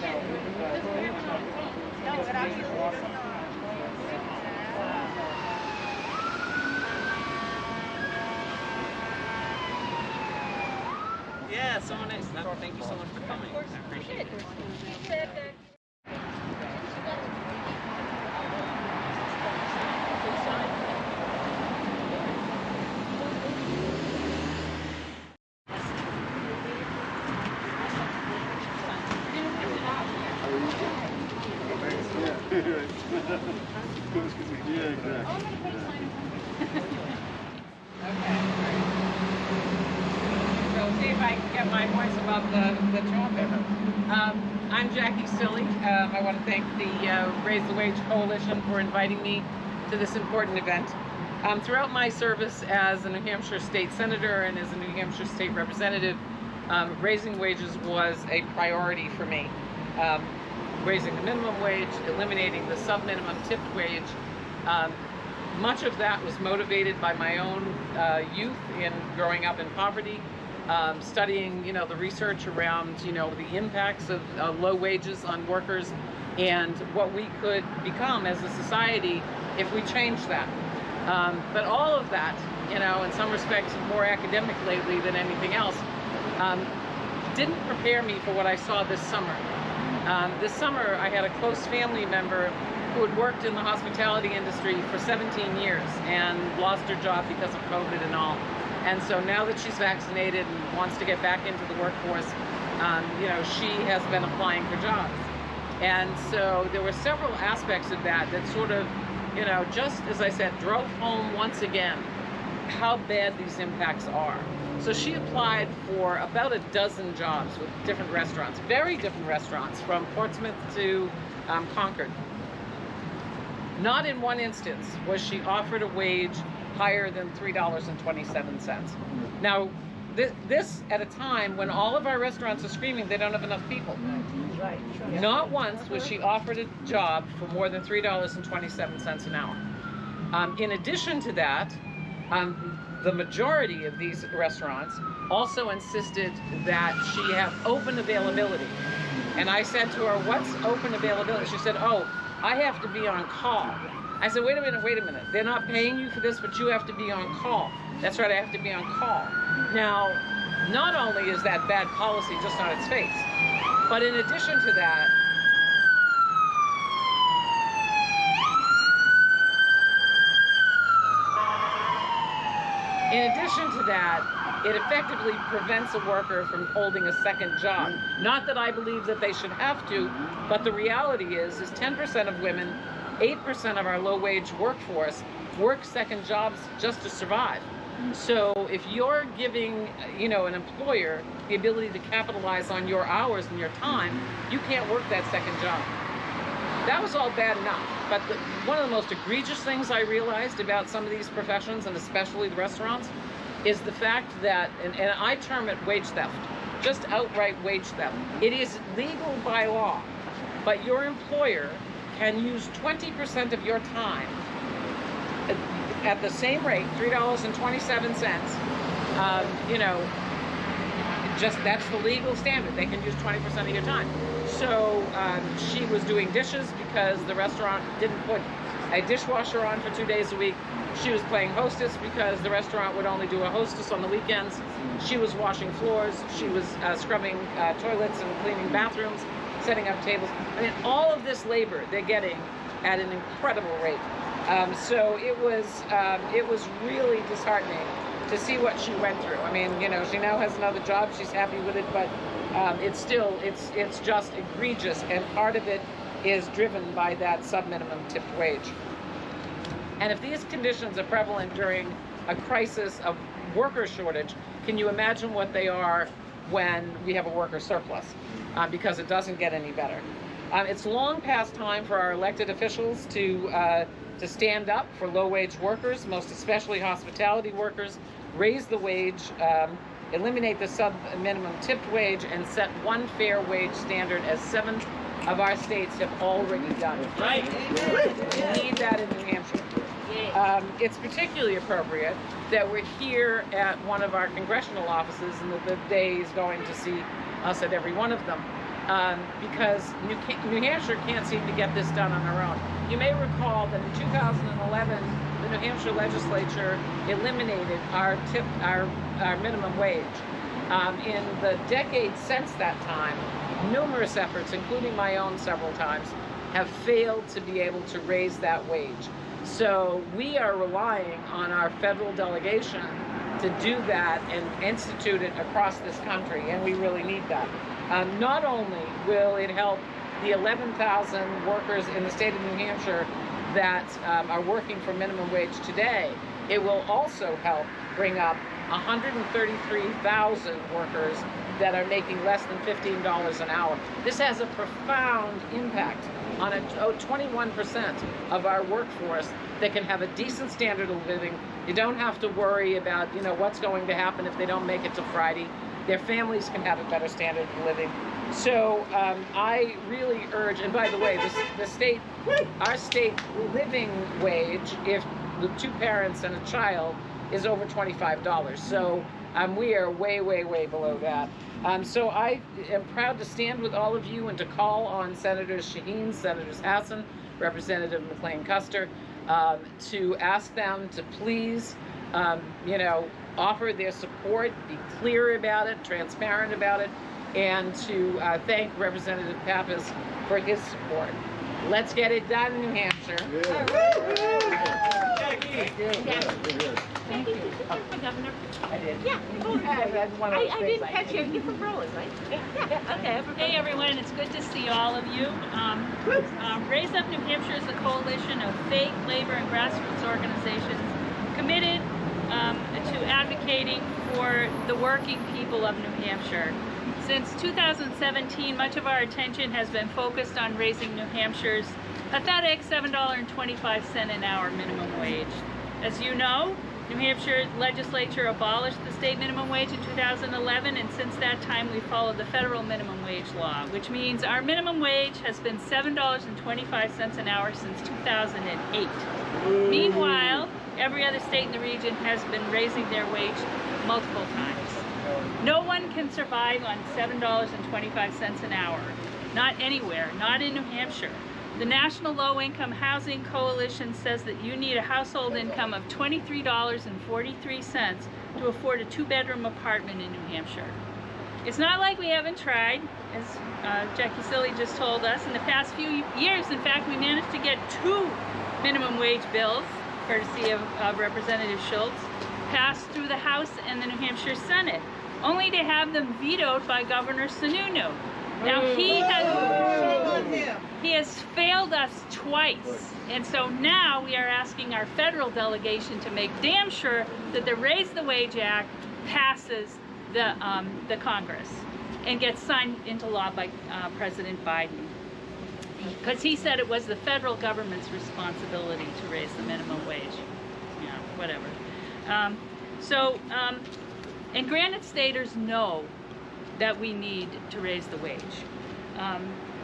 Yeah, so nice. Thank you so much for coming. I appreciate it. Yeah, exactly. So see if I can get my voice above the trumpet. I'm Jackie Stilley. I want to thank the Raise the Wage Coalition for inviting me to this important event. Throughout my service as a New Hampshire state senator and as a New Hampshire state representative, raising wages was a priority for me. Raising the minimum wage, eliminating the sub-minimum tipped wage. Much of that was motivated by my own youth in growing up in poverty, studying, the research around, the impacts of low wages on workers and what we could become as a society if we changed that. But all of that, in some respects more academic lately than anything else, didn't prepare me for what I saw this summer. This summer, I had a close family member who had worked in the hospitality industry for 17 years and lost her job because of COVID and all. And so now that she's vaccinated and wants to get back into the workforce, she has been applying for jobs. And so there were several aspects of that sort of, just as I said, drove home once again how bad these impacts are. So she applied for about a dozen jobs with different restaurants, very different restaurants, from Portsmouth to Concord. Not in one instance was she offered a wage higher than $3.27. Now, this at a time when all of our restaurants are screaming they don't have enough people. Right. Not once was she offered a job for more than $3.27 an hour. In addition to that, the majority of these restaurants also insisted that she have open availability. And I said to her, what's open availability? She said, oh, I have to be on call. I said, wait a minute. They're not paying you for this, but you have to be on call. That's right, I have to be on call. Now, not only is that bad policy just on its face, but in addition to that, it effectively prevents a worker from holding a second job. Not that I believe that they should have to, but the reality is 10% of women, 8% of our low-wage workforce work second jobs just to survive. So if you're giving, an employer the ability to capitalize on your hours and your time, you can't work that second job. That was all bad enough, but one of the most egregious things I realized about some of these professions, and especially the restaurants, is the fact that, and I term it wage theft, just outright wage theft. It is legal by law, but your employer can use 20% of your time at the same rate, $3.27, that's the legal standard. They can use 20% of your time. So she was doing dishes because the restaurant didn't put a dishwasher on for 2 days a week. She was playing hostess because the restaurant would only do a hostess on the weekends. She was washing floors. She was scrubbing toilets and cleaning bathrooms, setting up tables. I mean, all of this labor they're getting at an incredible rate. So it was really disheartening to see what she went through. I mean, she now has another job. She's happy with it, but it's just egregious, and part of it is driven by that sub-minimum tipped wage. And if these conditions are prevalent during a crisis of worker shortage, can you imagine what they are when we have a worker surplus? Because it doesn't get any better. It's long past time for our elected officials to stand up for low-wage workers, most especially hospitality workers, raise the wage, eliminate the sub-minimum tipped wage, and set one fair wage standard, as 7 of our states have already done. Right. We need that in New Hampshire. It's particularly appropriate that we're here at one of our congressional offices, and that the day is going to see us at every one of them. because New Hampshire can't seem to get this done on their own. You may recall that in 2011, the New Hampshire legislature eliminated our minimum wage. In the decades since that time, numerous efforts, including my own several times, have failed to be able to raise that wage. So we are relying on our federal delegation to do that and institute it across this country, and we really need that. Not only will it help the 11,000 workers in the state of New Hampshire that are working for minimum wage today, it will also help bring up 133,000 workers that are making less than $15 an hour. This has a profound impact on 21% of our workforce that can have a decent standard of living. You don't have to worry about, what's going to happen if they don't make it till Friday. Their families can have a better standard of living. So I really urge, and by the way, our state living wage, if with 2 parents and a child, is over $25. So we are way, way, way below that. So I am proud to stand with all of you and to call on Senators Shaheen, Senators Hassan, Representative McLean-Custer, to ask them to please, offer their support, be clear about it, transparent about it, and to thank Representative Pappas for his support. Let's get it done, New Hampshire. Yeah. Thank you. Governor. I did. Yeah. I didn't catch you. You're from Berlin, right? Yeah. Okay. Hey everyone, it's good to see all of you. Raise Up New Hampshire is a coalition of faith, labor, and grassroots organizations committed to advocating for the working people of New Hampshire. Since 2017, much of our attention has been focused on raising New Hampshire's pathetic $7.25 an hour minimum wage. As you know, New Hampshire legislature abolished the state minimum wage in 2011, and since that time we followed the federal minimum wage law, which means our minimum wage has been $7.25 an hour since 2008. Meanwhile, every other state in the region has been raising their wage multiple times. No one can survive on $7.25 an hour. Not anywhere, not in New Hampshire. The National Low Income Housing Coalition says that you need a household income of $23.43 to afford a 2-bedroom apartment in New Hampshire. It's not like we haven't tried, as Jackie Silly just told us. In the past few years, in fact, we managed to get 2 minimum wage bills, courtesy of Representative Schultz, passed through the House and the New Hampshire Senate, only to have them vetoed by Governor Sununu. Now he has failed us twice, and so now we are asking our federal delegation to make damn sure that the Raise the Wage Act passes the Congress and gets signed into law by President Biden, because he said it was the federal government's responsibility to raise the minimum wage. Yeah, whatever. And Granite Staters know that we need to raise the wage.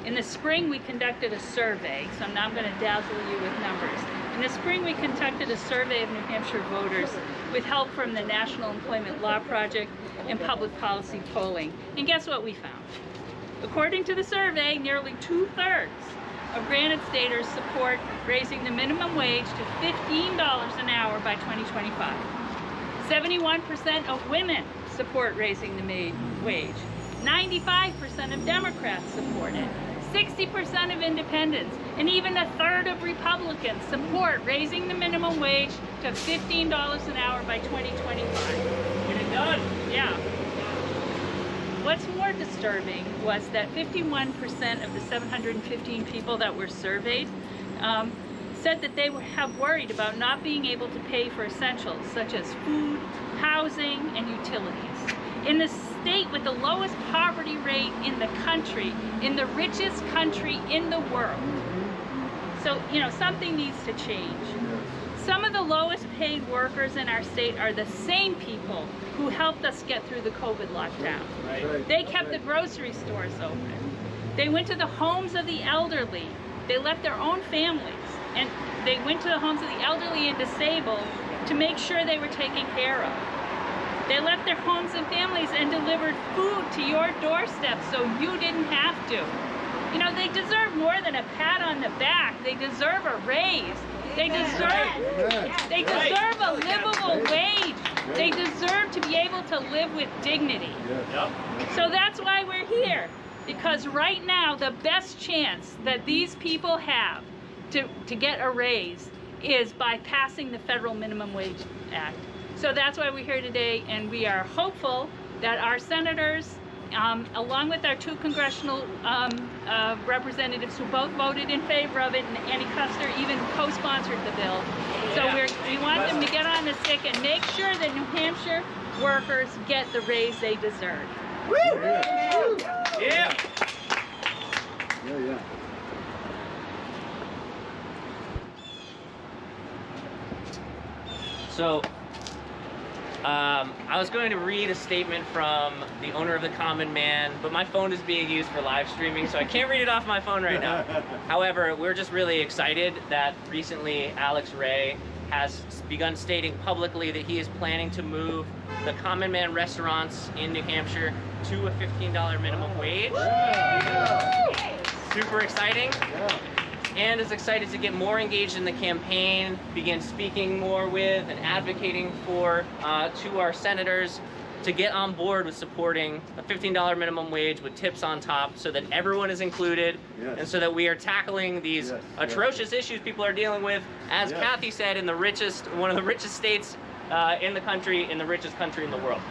In the spring, we conducted a survey, so now I'm going to dazzle you with numbers. In the spring, we conducted a survey of New Hampshire voters with help from the National Employment Law Project and public policy polling. And guess what we found? According to the survey, nearly 2/3 of Granite Staters support raising the minimum wage to $15 an hour by 2025. 71% of women support raising the wage. 95% of Democrats support it. 60% of independents, and even 1/3 of Republicans support raising the minimum wage to $15 an hour by 2025. Get it done. Yeah. What's more disturbing was that 51% of the 715 people that were surveyed said that they have worried about not being able to pay for essentials such as food, housing, and utilities. In the state with the lowest poverty rate in the country, in the richest country in the world. So, something needs to change. Some of the lowest paid workers in our state are the same people who helped us get through the COVID lockdown. Right. They kept the grocery stores open. They went to the homes of the elderly. They left their own families, and they went to the homes of the elderly and disabled to make sure they were taken care of. They left their homes and families and delivered food to your doorstep so you didn't have to. You know, they deserve more than a pat on the back. They deserve a raise. They deserve a livable wage. They deserve to be able to live with dignity. So that's why we're here. Because right now, the best chance that these people have to get a raise is by passing the Federal Minimum Wage Act. So that's why we're here today, and we are hopeful that our senators, along with our two congressional representatives who both voted in favor of it, and Annie Custer even co-sponsored the bill. So we want them to get on the stick and make sure that New Hampshire workers get the raise they deserve. Woo! Yeah. Yeah. So, I was going to read a statement from the owner of the Common Man, but my phone is being used for live streaming, so I can't read it off my phone right now. However, we're just really excited that recently Alex Ray has begun stating publicly that he is planning to move the Common Man restaurants in New Hampshire to a $15 minimum wage. Super exciting. And is excited to get more engaged in the campaign, begin speaking more with and advocating for to our senators to get on board with supporting a $15 minimum wage with tips on top so that everyone is included and so that we are tackling these atrocious issues people are dealing with, as Kathy said, in the one of the richest states in the country, in the richest country in the world.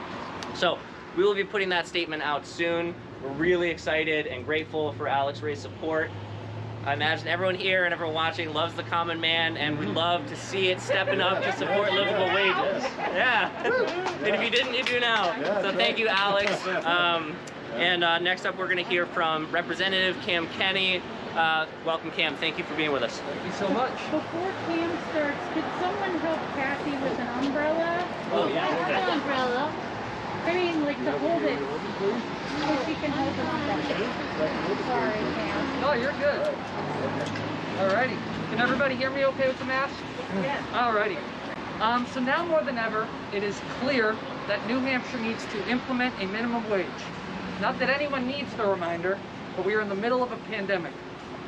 So we will be putting that statement out soon. We're really excited and grateful for Alex Ray's support. I imagine everyone here and everyone watching loves the Common Man, and we love to see it stepping up to support livable wages. Yeah. And if you didn't, you do now. So thank you, Alex. And next up, we're going to hear from Representative Cam Kenny. Welcome, Cam. Thank you for being with us. Thank you so much. Before Cam starts, could someone help Kathy with an umbrella? Oh, yeah. I have an umbrella. I mean, like to hold it. So she can hold an umbrella. Sorry, Cam. No, you're good. Alrighty. Can everybody hear me okay with the mask? Yes. Alrighty. So now more than ever, it is clear that New Hampshire needs to implement a minimum wage. Not that anyone needs the reminder, but we are in the middle of a pandemic.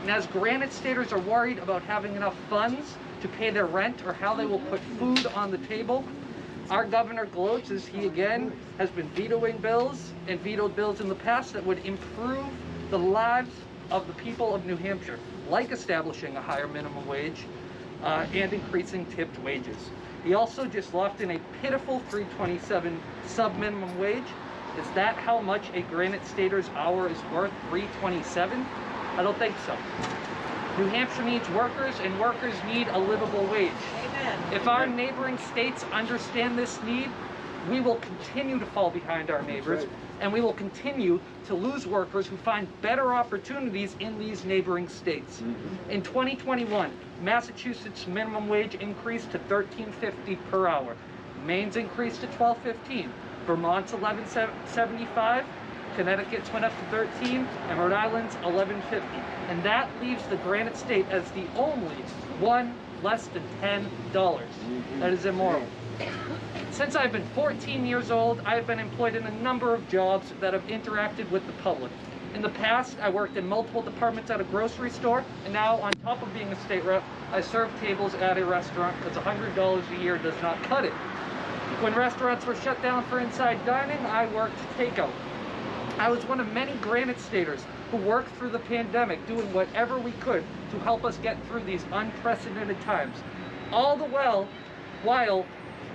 And as Granite Staters are worried about having enough funds to pay their rent or how they will put food on the table, our governor gloats as he again has been vetoing bills and vetoed bills in the past that would improve the lives of the people of New Hampshire, like establishing a higher minimum wage and increasing tipped wages. He also just locked in a pitiful $3.27 sub-minimum wage. Is that how much a Granite Stater's hour is worth, $3.27? I don't think so. New Hampshire needs workers, and workers need a livable wage. Amen. If our neighboring states understand this need, we will continue to fall behind our neighbors, and we will continue to lose workers who find better opportunities in these neighboring states. In 2021, Massachusetts minimum wage increased to $13.50 per hour. Maine's increased to $12.15. Vermont's $11.75. Connecticut's went up to $13, and Rhode Island's $11.50. And that leaves the Granite State as the only one less than $10. That is immoral. Since I've been 14 years old, I have been employed in a number of jobs that have interacted with the public. In the past, I worked in multiple departments at a grocery store, and now, on top of being a state rep, I serve tables at a restaurant because $100 a year does not cut it. When restaurants were shut down for inside dining, I worked takeout. I was one of many Granite Staters who worked through the pandemic, doing whatever we could to help us get through these unprecedented times. All the while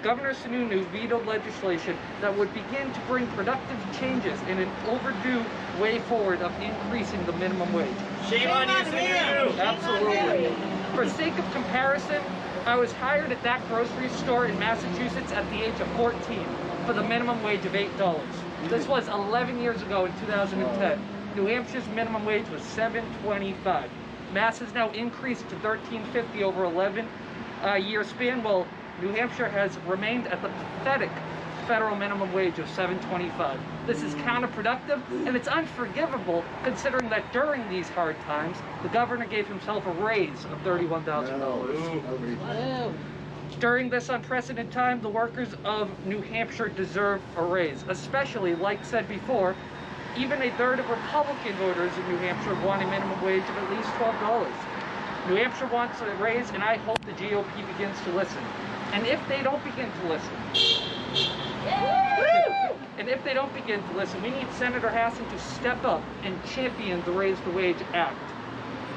Governor Sununu vetoed legislation that would begin to bring productive changes in an overdue way forward of increasing the minimum wage. Shame on you, Sununu! Absolutely. For sake of comparison, I was hired at that grocery store in Massachusetts at the age of 14 for the minimum wage of $8. This was 11 years ago in 2010. New Hampshire's minimum wage was $7.25. Mass has now increased to $13.50 over 11-year span, while New Hampshire has remained at the pathetic federal minimum wage of $7.25. This is counterproductive, and it's unforgivable considering that during these hard times, the governor gave himself a raise of $31,000. During this unprecedented time, the workers of New Hampshire deserve a raise, especially, like said before, even a third of Republican voters in New Hampshire want a minimum wage of at least $12. New Hampshire wants a raise, and I hope the GOP begins to listen. And if they don't begin to listen, we need Senator Hassan to step up and champion the Raise the Wage Act.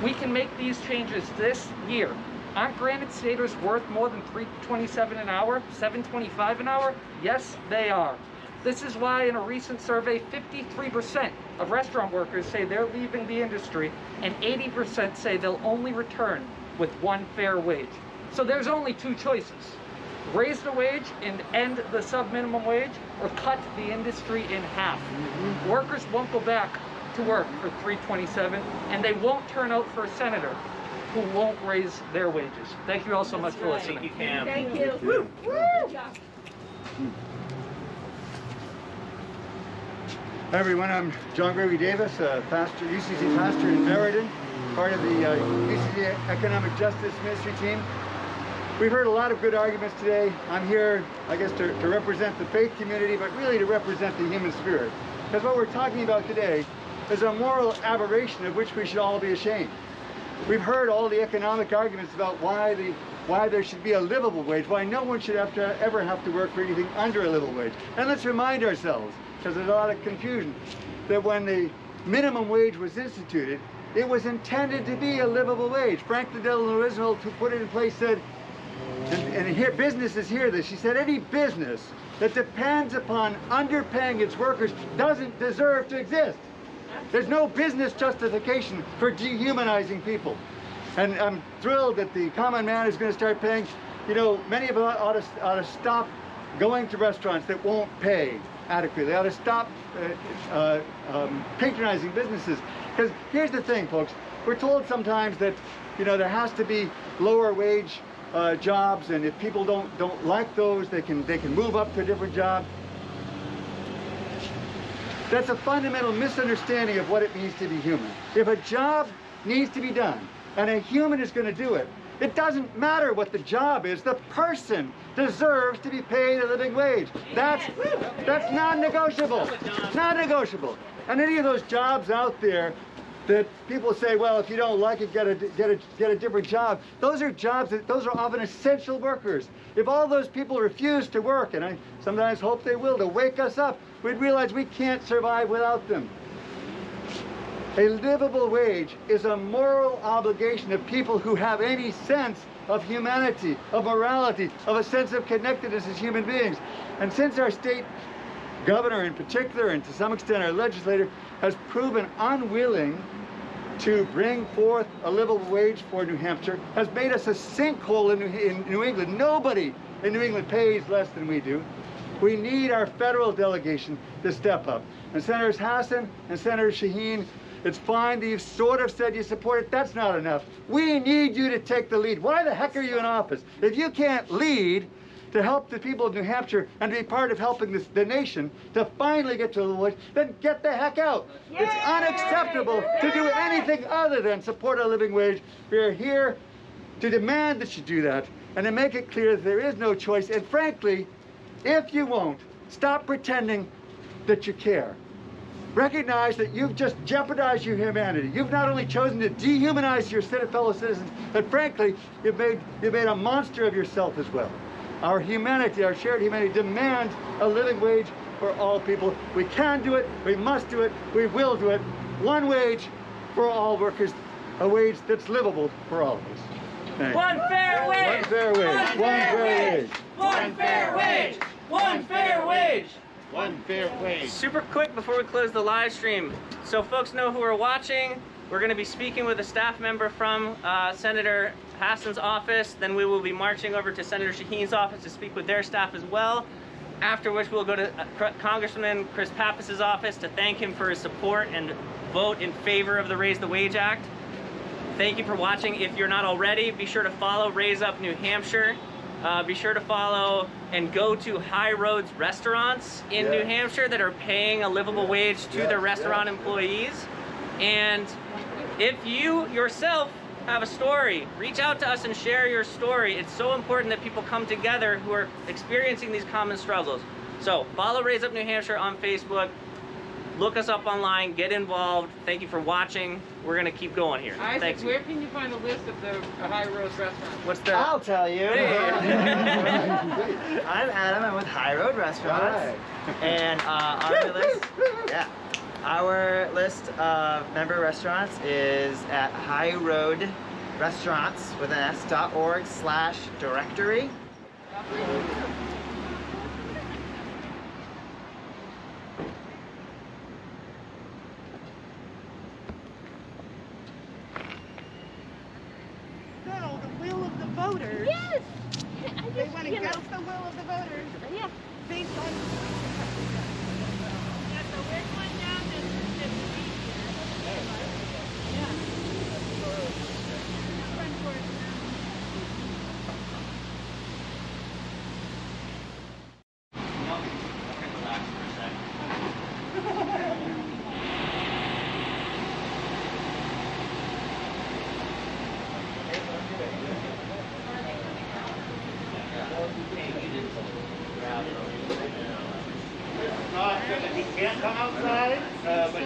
We can make these changes this year. Aren't granted staters worth more than $3.27 an hour, $7.25 an hour? Yes, they are. This is why in a recent survey, 53% of restaurant workers say they're leaving the industry, and 80% say they'll only return with one fair wage. So there's only two choices. Raise the wage and end the sub-minimum wage, or cut the industry in half. Workers won't go back to work for $3.27, and they won't turn out for a senator who won't raise their wages. Thank you all so much for listening. Thank you, Cam. Thank you. Woo! Hi everyone, I'm John Gregory Davis, pastor, UCC pastor in Meriden, part of the UCC Economic Justice Ministry team. We've heard a lot of good arguments today. I'm here, I guess, to represent the faith community, but really to represent the human spirit. Because what we're talking about today is a moral aberration of which we should all be ashamed. We've heard all the economic arguments about why there should be a livable wage, why no one should ever have to work for anything under a livable wage. And let's remind ourselves, because there's a lot of confusion, that when the minimum wage was instituted, it was intended to be a livable wage. Franklin Delano Roosevelt, who put it in place, said, and here businesses hear this, she said, any business that depends upon underpaying its workers doesn't deserve to exist. There's no business justification for dehumanizing people. And I'm thrilled that the common man is going to start paying. You know, many of us ought to stop going to restaurants that won't pay adequately. They ought to stop patronizing businesses. Because here's the thing, folks. We're told sometimes that, you know, there has to be lower wage jobs, and if people don't like those, they can move up to a different job. That's a fundamental misunderstanding of what it means to be human. If a job needs to be done, and a human is going to do it, it doesn't matter what the job is. The person deserves to be paid a living wage. That's non-negotiable. Non-negotiable. And any of those jobs out there that people say, well, if you don't like it, get a different job. Those are jobs those are often essential workers. If all those people refuse to work, and I sometimes hope they will, to wake us up, we'd realize we can't survive without them. A livable wage is a moral obligation of people who have any sense of humanity, of morality, of a sense of connectedness as human beings. And since our state governor in particular, and to some extent our legislator, has proven unwilling to bring forth a livable wage for New Hampshire, has made us a sinkhole in New England. Nobody in New England pays less than we do. We need our federal delegation to step up. And Senators Hassan and Senator Shaheen, it's fine that you've sort of said you support it. That's not enough. We need you to take the lead. Why the heck are you in office? If you can't lead to help the people of New Hampshire and to be part of helping the nation to finally get to the wage, then get the heck out. Yay! It's unacceptable to do anything other than support a living wage. We are here to demand that you do that and to make it clear that there is no choice. And frankly, if you won't, stop pretending that you care. Recognize that you've just jeopardized your humanity. You've not only chosen to dehumanize your fellow citizens, but frankly, you've made a monster of yourself as well. Our humanity, our shared humanity, demands a living wage for all people. We can do it, we must do it, we will do it. One wage for all workers, a wage that's livable for all of us. Thanks. One fair wage! One fair wage! One fair wage! One fair wage! One fair wage! One fair wage. Super quick before we close the live stream, so folks know who are watching, we're going to be speaking with a staff member from Senator Hassan's office. Then we will be marching over to Senator Shaheen's office to speak with their staff as well. After which we'll go to Congressman Chris Pappas' office to thank him for his support and vote in favor of the Raise the Wage Act. Thank you for watching. If you're not already, be sure to follow Raise Up New Hampshire. Be sure to follow and go to High Roads restaurants in New Hampshire that are paying a livable wage to their restaurant employees. And if you yourself have a story, reach out to us and share your story. It's so important that people come together who are experiencing these common struggles. So follow Raise Up New Hampshire on Facebook. Look us up online, get involved. Thank you for watching. We're gonna keep going here. Isaac, Thanks. where can you find a list of the High Road restaurants? What's the... I'll tell you. Hey. I'm Adam. I'm with High Road Restaurants. Hi. And our list, our list of member restaurants is at highroadrestaurants with an s.org/directory. So, the will of the voters. Yes. They went against the will of the voters. Yeah. Based on. Yeah, so we're going down this street He can't come outside, but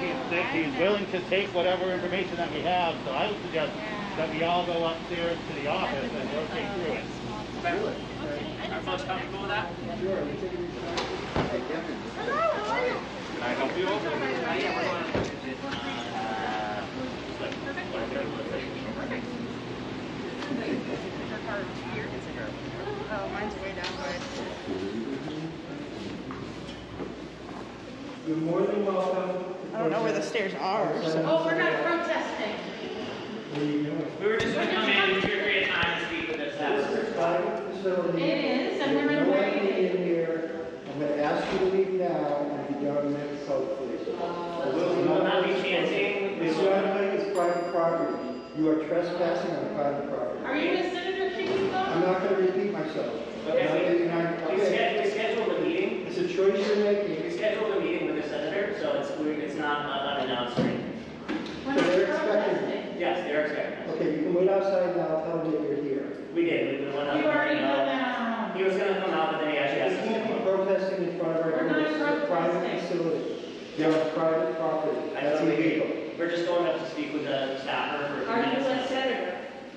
he's willing to take whatever information that we have. So I would suggest that we all go upstairs to the office and rotate through it. Are folks comfortable with that? Sure, we take it easy. Hey, Kevin. Hello, how are you? Can I help you? Oh, mine's way down, but. You're more than welcome. I don't know where the stairs are. So. Oh, we're not protesting. What are you doing? We were just gonna come in and create a time to speak with this. Private facility. It is, and we're There's gonna no wait. one in here. I'm gonna ask you to leave now and be done next code, please. We will not be chanting. This gentleman is private property. You are trespassing on private property. Are you a Senator Shaheen though? I'm not gonna repeat myself. Okay, we Okay. scheduled a meeting. It's a choice you're making. We scheduled a meeting with the senator, so it's not unannounced or anything. When So are they're you expecting. protesting? Yes, they're expecting us. Okay, you can wait outside now, tell them that you're here. We did. We went up. You already done that on our own. He was gonna come out, but then he actually asked You us to can't come be out. protesting in front of our We're not doors. It's a private protesting. facility. They're on private property. I That's totally hear illegal. you. We're just going up to speak with the staffer for a few Are you minutes. a senator?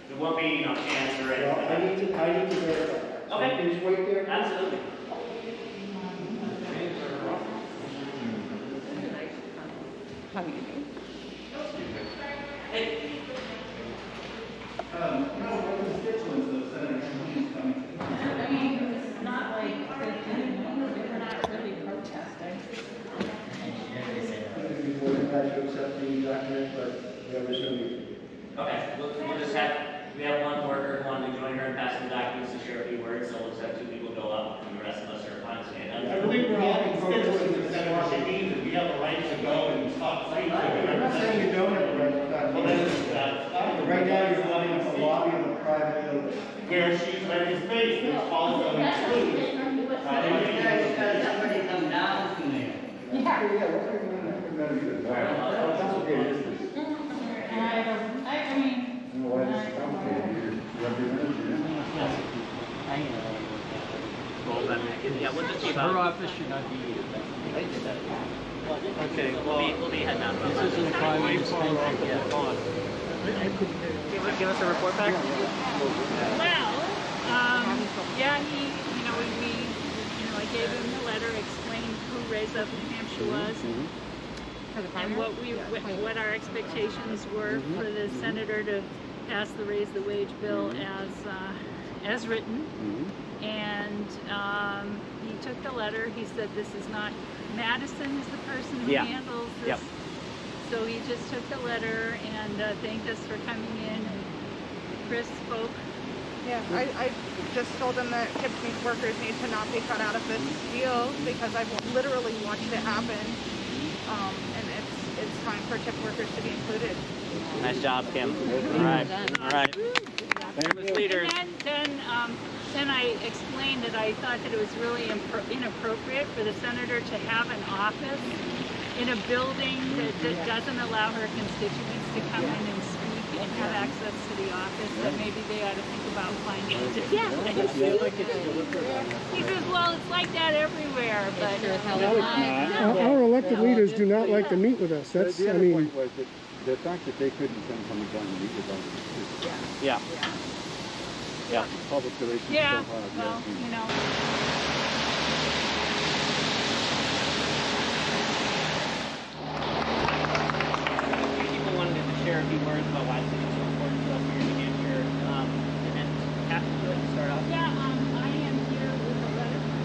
There won't be, chance or anything. Well, I need to verify that. So Okay. Can you just wait there? Absolutely. Hey. I mean, it's not like we're not really protesting. I'd be more than happy to accept the document, but whatever's going to be. Okay, we'll just have, we have one worker who wanted to join her and pass the documents to share a few words, so we'll just have 2 people go up, and the rest of us are fine to stand I up. believe we're all constituents of Senator Shaheen, and we have a right to go and talk freely. I'm not saying you don't have a right to talk. Well, then, Right now, you're running a lobby of a private building. where she's renting space, which also includes. Somebody come down from there. Yeah, what's going on? That's complicated, isn't it? I mean. I don't know why this is complicated. You're representative. Yeah, we'll just keep Her out. office should not be used. Okay, we'll be heading out. This isn't a private extension. Give us a report back. Well, yeah, I gave him the letter, explained who Raise Up New Hampshire was, and what our expectations were for the senator to pass the raise the wage bill as written. And he took the letter. He said this is not Madison is the person who handles this. Yep. So he just took the letter and thanked us for coming in. And Chris spoke. Yeah, I just told them that tip workers need to not be cut out of this deal because I've literally watched it happen. And it's time for tip workers to be included. Nice job, Kim. All right. All right. Leaders. And then I explained that I thought that it was really inappropriate for the senator to have an office in a building that doesn't allow her constituents to come in and speak and have access to the office, that maybe they ought to think about finding it. Yeah. He says, well, it's like that everywhere, but Our elected leaders do not like to meet with us. That's, The I other mean, point was that the fact that they couldn't send someone down to meet with us is Yeah. public relations yeah, so hard. well, you know. People wanted to share a few words about why cities are so important to us here in New Hampshire. And then Kathy, would you like to start off? Yeah, I am here with a letter from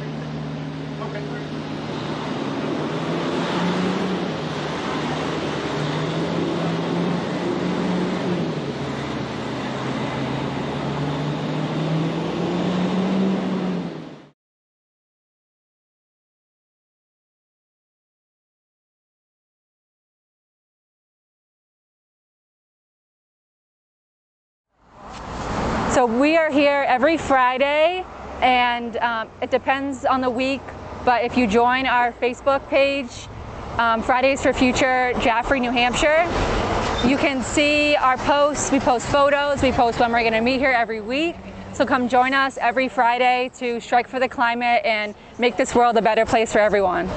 So we are here every Friday, and it depends on the week, but if you join our Facebook page, Fridays for Future Jaffrey, New Hampshire, you can see our posts. We post photos, we post when we're going to meet here every week. So come join us every Friday to strike for the climate and make this world a better place for everyone.